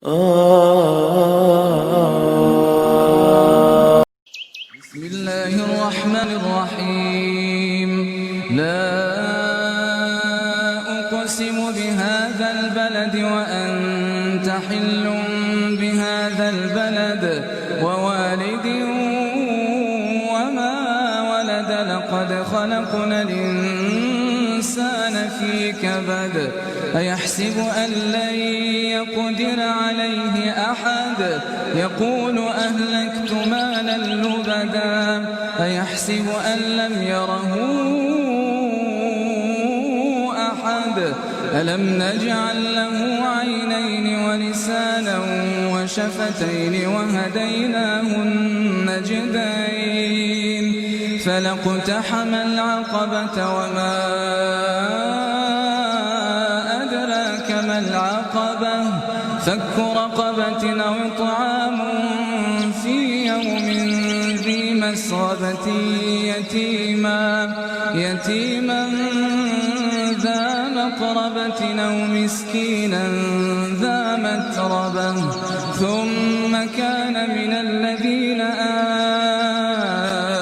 بسم الله الرحمن الرحيم. لا أقسم بهذا البلد وأنت حل بهذا البلد ووالد وما ولد لقد خلقنا الإنسان في كبد أيحسب أن لن يقدر عليه أحد يقول أهلكت مالا لبدا أيحسب أن لم يره أحد ألم نجعل له عينين ولسانا وشفتين وهديناه النجدين فلاقتحم العقبة وما أدراك ما العقبة فك رقبة أو إطعام في يوم ذي مسغبة يتيما ذا مقربة أو مسكينا ذا متربة ثم كان من الذين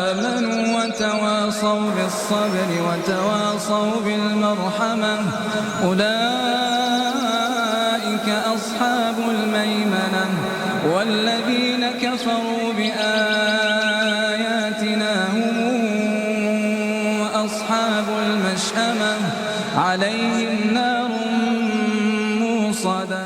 آمنوا وتواصوا بالصبر وتواصوا بالمرحمة أولئك أصحاب الميمنة والذين كفروا بآياتنا هم أصحاب المشأمة عليهم نار موصدة.